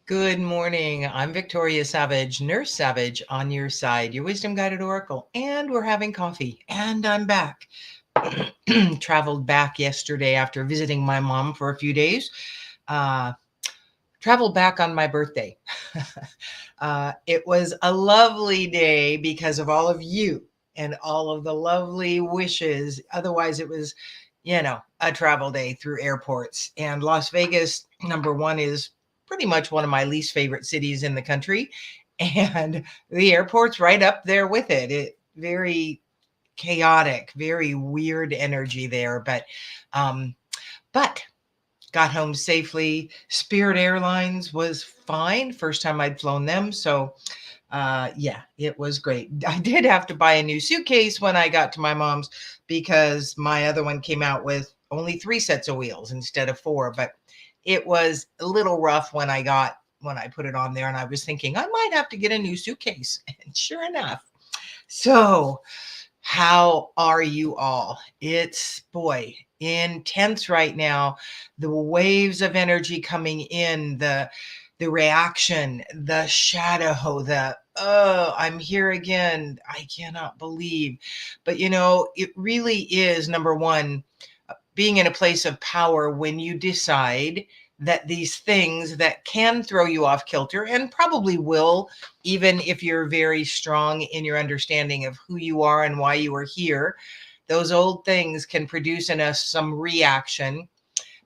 Good morning. I'm Victoria Savage, Nurse Savage on your side, your wisdom guided oracle, and we're having coffee. And I'm back. Traveled back yesterday after visiting my mom for a few days. Uh, Traveled back on my birthday. It was a lovely day because of all of you and all of the lovely wishes. Otherwise, it was, a travel day through airports. And Las Vegas, number one, is pretty much one of my least favorite cities in the country. And the airport's right up there with it. It very chaotic, very weird energy there. But got home safely. Spirit Airlines was fine. First time I'd flown them. So, yeah, it was great. I did have to buy a new suitcase when I got to my mom's because my other one came out with only 3 sets of wheels instead of 4. But it was a little rough when I put it on there, and I was thinking I might have to get a new suitcase. And sure enough. So, how are you all? It's, boy, intense right now. The waves of energy coming in, the reaction, the shadow, oh, I'm here again. I cannot believe. But it really is, number one, being in a place of power when you decide that these things that can throw you off kilter and probably will, even if you're very strong in your understanding of who you are and why you are here, those old things can produce in us some reaction.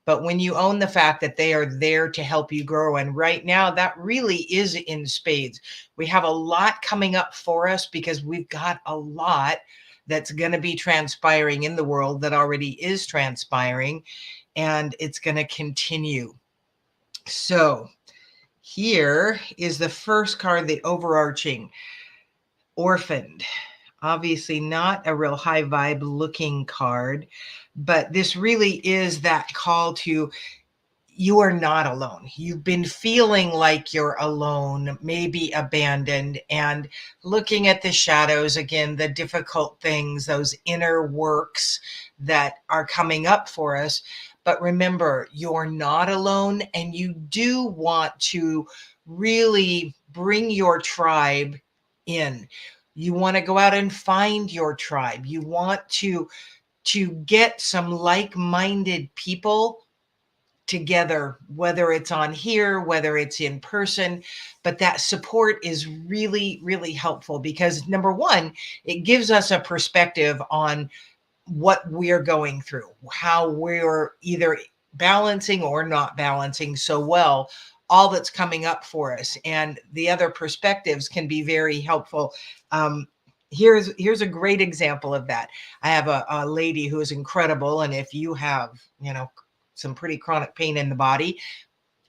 But when you own the fact that they are there to help you grow, and right now that really is in spades. We have a lot coming up for us because we've got a lot that's going to be transpiring in the world that already is transpiring, and it's going to continue. So here is the first card, the overarching orphaned. Obviously not a real high vibe looking card, but this really is that call to, you are not alone. You've been feeling like you're alone, maybe abandoned, and looking at the shadows again, the difficult things, those inner works that are coming up for us. But remember, you're not alone, and you do want to really bring your tribe in. You want to go out and find your tribe. You want to get some like-minded people together, whether it's on here, whether it's in person. But that support is really, really helpful because number one, it gives us a perspective on what we're going through, how we're either balancing or not balancing so well all that's coming up for us. And the other perspectives can be very helpful. Here's a great example of that. I have a lady who is incredible. And if you have, some pretty chronic pain in the body,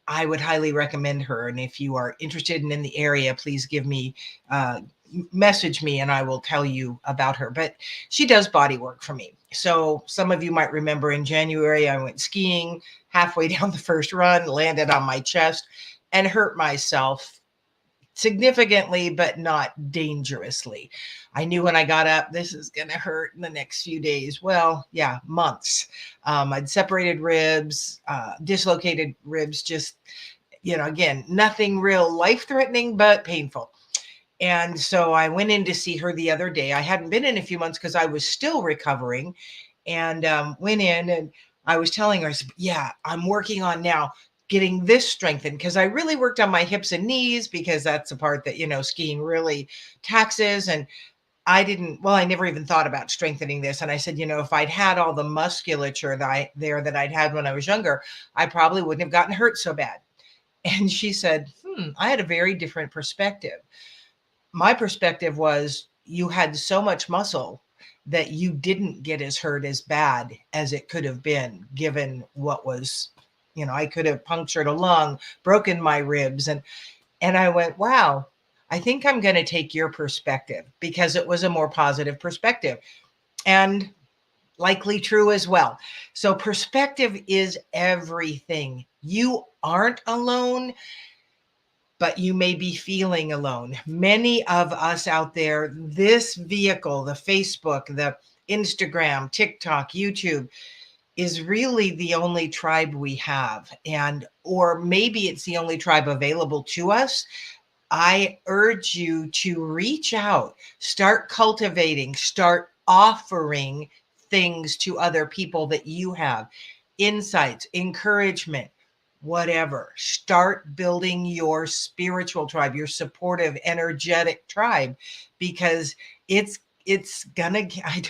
I would highly recommend her. And if you are interested and in the area, please give me, message me and I will tell you about her. But she does body work for me. So some of you might remember in January, I went skiing halfway down the first run, landed on my chest and hurt myself significantly, but not dangerously. I knew when I got up, this is going to hurt in the next few days. Well, yeah, months. I'd separated ribs, dislocated ribs, just, again, nothing real life threatening, but painful. And so I went in to see her the other day. I hadn't been in a few months because I was still recovering, and went in and I was telling her, I said, yeah, I'm working on now getting this strengthened because I really worked on my hips and knees because that's the part that, skiing really taxes. And I never even thought about strengthening this. And I said, if I'd had all the musculature that I'd had when I was younger, I probably wouldn't have gotten hurt so bad. And she said, I had a very different perspective. My perspective was you had so much muscle that you didn't get as hurt as bad as it could have been given what was, I could have punctured a lung, broken my ribs. And I went, wow, I think I'm going to take your perspective because it was a more positive perspective and likely true as well. So perspective is everything. You aren't alone, but you may be feeling alone. Many of us out there, this vehicle, the Facebook, the Instagram, TikTok, YouTube, is really the only tribe we have, and or maybe it's the only tribe available to us. I urge you to reach out, start cultivating, start offering things to other people that you have, insights, encouragement, whatever. Start building your spiritual tribe, your supportive, energetic tribe, because it's gonna, I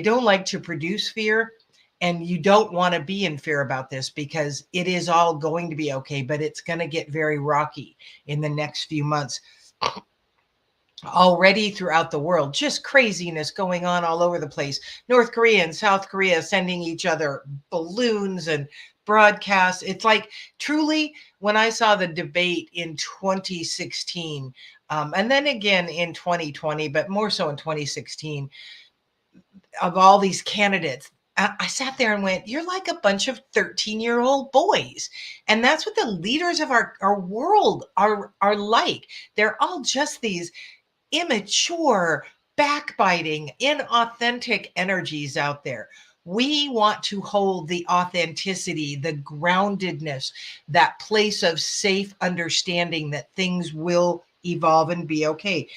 don't like to produce fear, and you don't want to be in fear about this, because it is all going to be okay, but it's going to get very rocky in the next few months. Already throughout the world, just craziness going on all over the place. North Korea and South Korea sending each other balloons and broadcasts. It's like, truly, when I saw the debate in 2016, and then again in 2020, but more so in 2016, of all these candidates, I sat there and went, you're like a bunch of 13-year-old boys. And that's what the leaders of our world are like. They're all just these immature, backbiting, inauthentic energies out there. We want to hold the authenticity, the groundedness, that place of safe understanding that things will evolve and be okay.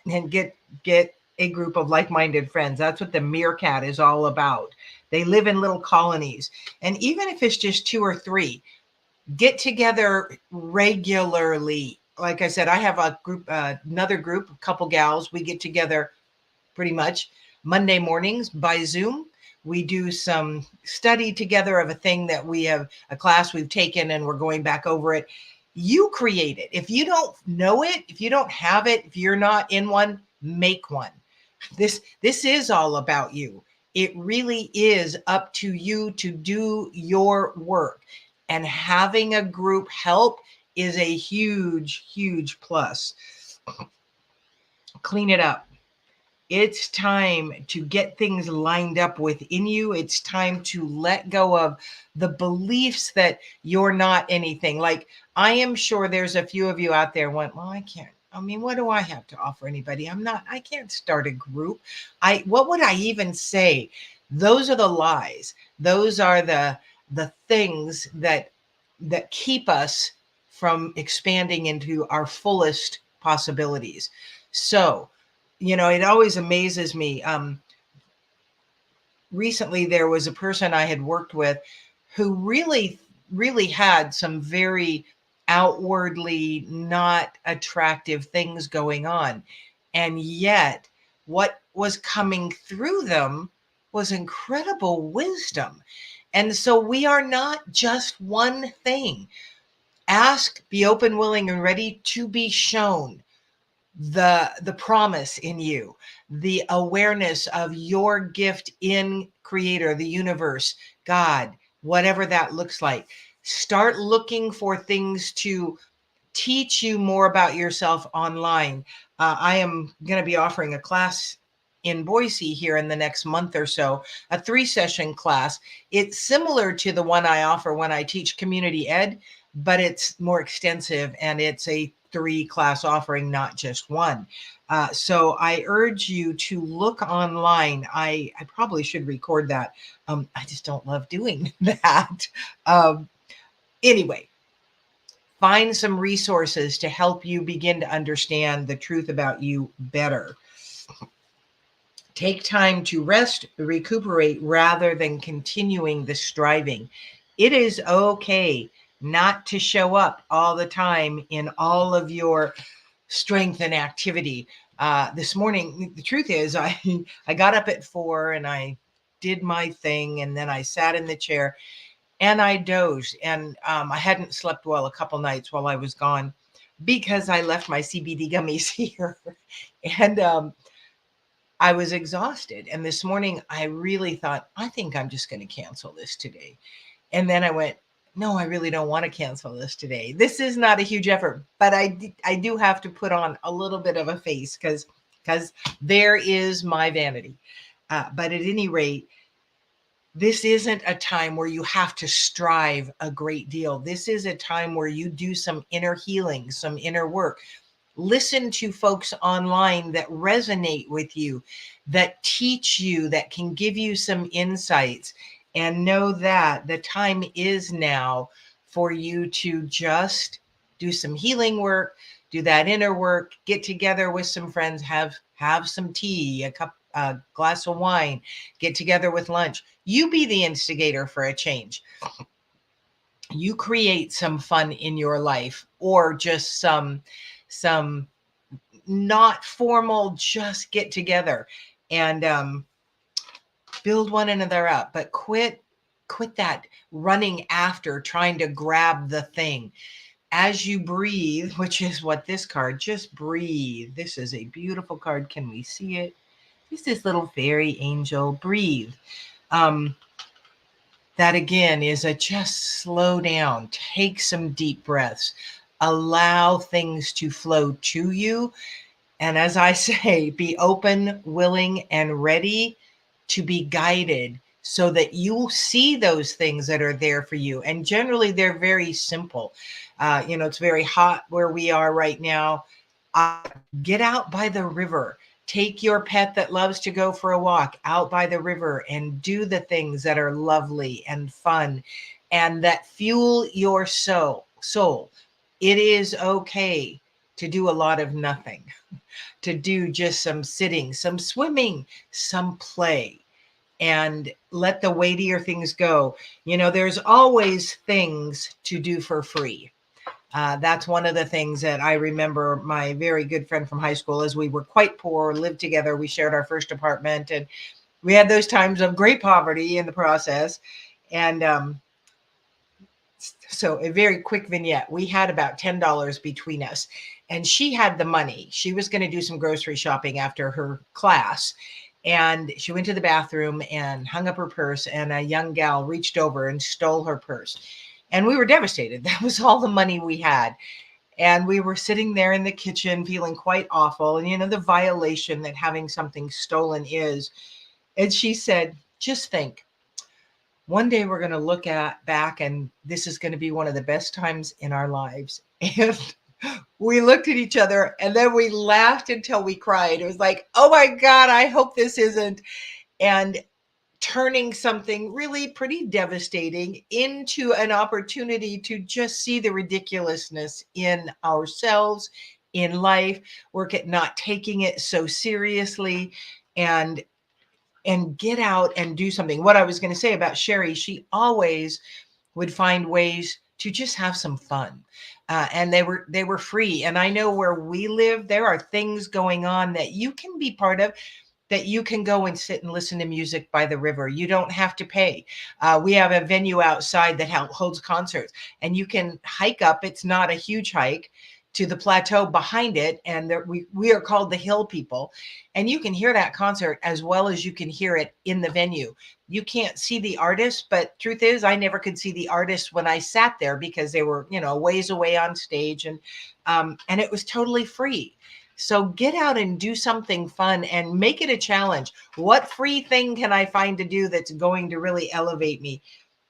And get a group of like-minded friends. That's what the Meerkat is all about. They live in little colonies. And even if it's just 2 or 3, get together regularly. Like I said, I have a group, another group, a couple gals. We get together pretty much Monday mornings by Zoom. We do some study together of a thing that we have, a class we've taken, and we're going back over it. You create it. If you don't know it, if you don't have it, if you're not in one, make one. This is all about you. It really is up to you to do your work. And having a group help is a huge, huge plus. Clean it up. It's time to get things lined up within you. It's time to let go of the beliefs that you're not anything. Like, I am sure there's a few of you out there went, well, I can't. I mean, what do I have to offer anybody? I can't start a group. What would I even say? Those are the lies. Those are the things that keep us from expanding into our fullest possibilities. So, it always amazes me. Recently, there was a person I had worked with who really, really had some very outwardly not attractive things going on. And yet, what was coming through them was incredible wisdom. And so we are not just one thing. Ask, be open, willing, and ready to be shown the promise in you, the awareness of your gift in creator, the universe, God, whatever that looks like. Start looking for things to teach you more about yourself online. I am going to be offering a class in Boise here in the next month or so, a 3-session class. It's similar to the one I offer when I teach community ed, but it's more extensive, and it's a 3-class offering, not just one. So I urge you to look online. I probably should record that. I just don't love doing that. Anyway, find some resources to help you begin to understand the truth about you better. Take time to rest, recuperate, rather than continuing the striving. It is okay not to show up all the time in all of your strength and activity. This morning, the truth is, I got up at 4 and I did my thing, and then I sat in the chair and I dozed. And I hadn't slept well a couple nights while I was gone because I left my CBD gummies here. And I was exhausted. And this morning I really thought, I think I'm just going to cancel this today. And then I went, no, I really don't want to cancel this today. This is not a huge effort, but I do have to put on a little bit of a face because there is my vanity. But at any rate, this isn't a time where you have to strive a great deal. This is a time where you do some inner healing, some inner work. Listen to folks online that resonate with you, that teach you, that can give you some insights, And know that the time is now for you to just do some healing work, do that inner work, get together with some friends, have some tea, a glass of wine, get together with lunch. You be the instigator for a change. You create some fun in your life, or just some not formal, just get together and build one another up, but quit that running after trying to grab the thing. As you breathe, which is what this card, just breathe. This is a beautiful card. Can we see it? Just this little fairy angel. Breathe. That again is a just slow down, take some deep breaths, allow things to flow to you. And as I say, be open, willing, and ready to be guided so that you'll see those things that are there for you. And generally, they're very simple. It's very hot where we are right now. Get out by the river. Take your pet that loves to go for a walk out by the river and do the things that are lovely and fun and that fuel your soul. It is okay to do a lot of nothing, to do just some sitting, some swimming, some play, and let the weightier things go. There's always things to do for free. That's one of the things that I remember my very good friend from high school, as we were quite poor, lived together. We shared our first apartment, and we had those times of great poverty in the process. And so a very quick vignette. We had about $10 between us, and she had the money. She was going to do some grocery shopping after her class. And she went to the bathroom and hung up her purse, and a young gal reached over and stole her purse. And we were devastated. That was all the money we had. And we were sitting there in the kitchen feeling quite awful. And the violation that having something stolen is. And she said, just think, one day we're going to look back and this is going to be one of the best times in our lives. And we looked at each other and then we laughed until we cried. It was like, oh my God, I hope this isn't. And turning something really pretty devastating into an opportunity to just see the ridiculousness in ourselves, in life, work at not taking it so seriously, and get out and do something. What I was going to say about Sherry, she always would find ways to just have some fun. And they were free. And I know where we live, there are things going on that you can be part of, that you can go and sit and listen to music by the river. You don't have to pay. We have a venue outside that holds concerts, and you can hike up. It's not a huge hike to the plateau behind it. And we are called the Hill People. And you can hear that concert as well as you can hear it in the venue. You can't see the artist, but truth is, I never could see the artist when I sat there because they were, ways away on stage, and it was totally free. So get out and do something fun and make it a challenge. What free thing can I find to do that's going to really elevate me?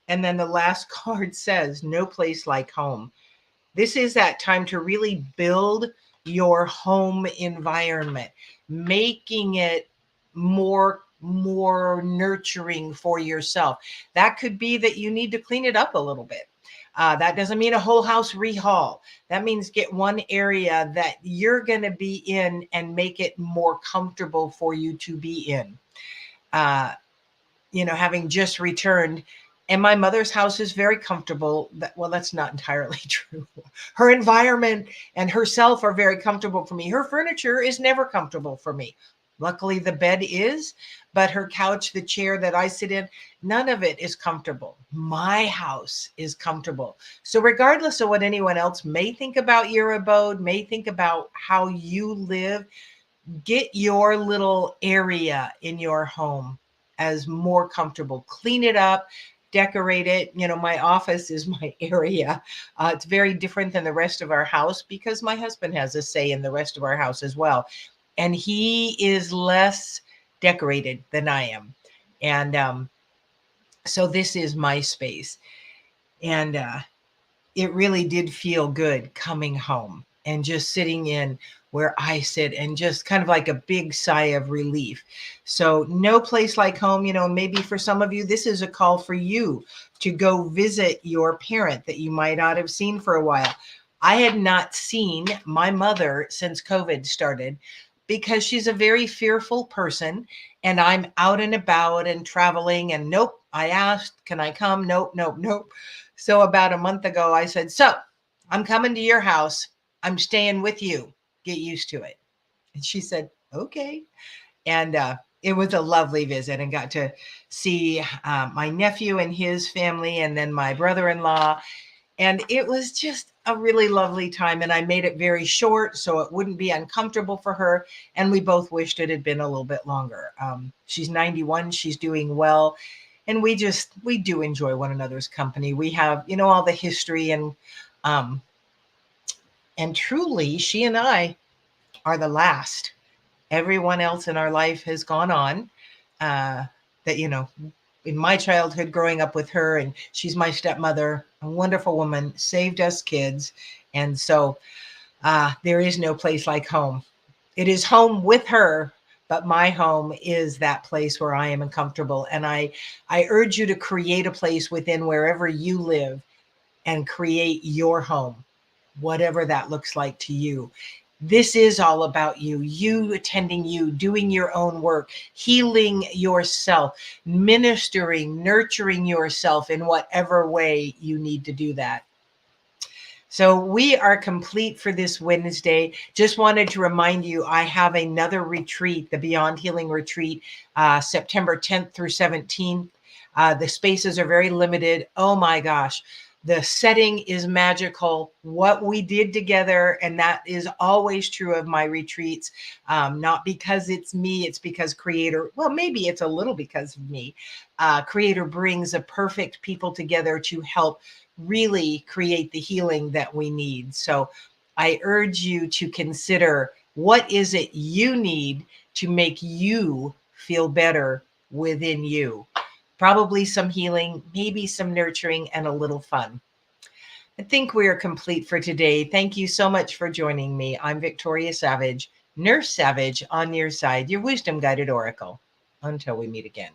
And then the last card says, no place like home. This is that time to really build your home environment, making it more nurturing for yourself. That could be that you need to clean it up a little bit. That doesn't mean a whole house rehaul. That means get one area that you're going to be in and make it more comfortable for you to be in. Having just returned, and my mother's house is very comfortable. Well, that's not entirely true. Her environment and herself are very comfortable for me. Her furniture is never comfortable for me. Luckily, the bed is, but her couch, the chair that I sit in, none of it is comfortable. My house is comfortable. So regardless of what anyone else may think about your abode, may think about how you live, get your little area in your home as more comfortable. Clean it up, decorate it. My office is my area. It's very different than the rest of our house because my husband has a say in the rest of our house as well. And he is less decorated than I am. And so this is my space. And it really did feel good coming home and just sitting in where I sit and just kind of like a big sigh of relief. So, no place like home. Maybe for some of you, this is a call for you to go visit your parent that you might not have seen for a while. I had not seen my mother since COVID started because she's a very fearful person, and I'm out and about and traveling. And nope, I asked, can I come? Nope, nope, nope. So, about a month ago, I said, so I'm coming to your house. I'm staying with you. Get used to it. And she said, okay. And it was a lovely visit, and got to see my nephew and his family, and then my brother-in-law. And it was just a really lovely time. And I made it very short so it wouldn't be uncomfortable for her. And we both wished it had been a little bit longer. She's 91. She's doing well. And we do enjoy one another's company. We have, all the history, um, and truly, she and I are the last. Everyone else in our life has gone on. That, in my childhood, growing up with her, and she's my stepmother, a wonderful woman, saved us kids. And so there is no place like home. It is home with her, but my home is that place where I am comfortable. And I urge you to create a place within wherever you live and create your home, whatever that looks like to you. This is all about you attending, you doing your own work, healing yourself, ministering, nurturing yourself in whatever way you need to do that. So we are complete for this Wednesday. Just wanted to remind you, I have another retreat, the Beyond Healing Retreat, September 10th through 17th. The spaces are very limited. Oh my gosh. The setting is magical. What we did together, and that is always true of my retreats, not because it's me, it's because Creator, well, maybe it's a little because of me. Creator brings a perfect people together to help really create the healing that we need. So I urge you to consider, what is it you need to make you feel better within you? Probably some healing, maybe some nurturing, and a little fun. I think we are complete for today. Thank you so much for joining me. I'm Victoria Savage, Nurse Savage, on your side, your wisdom guided oracle. Until we meet again.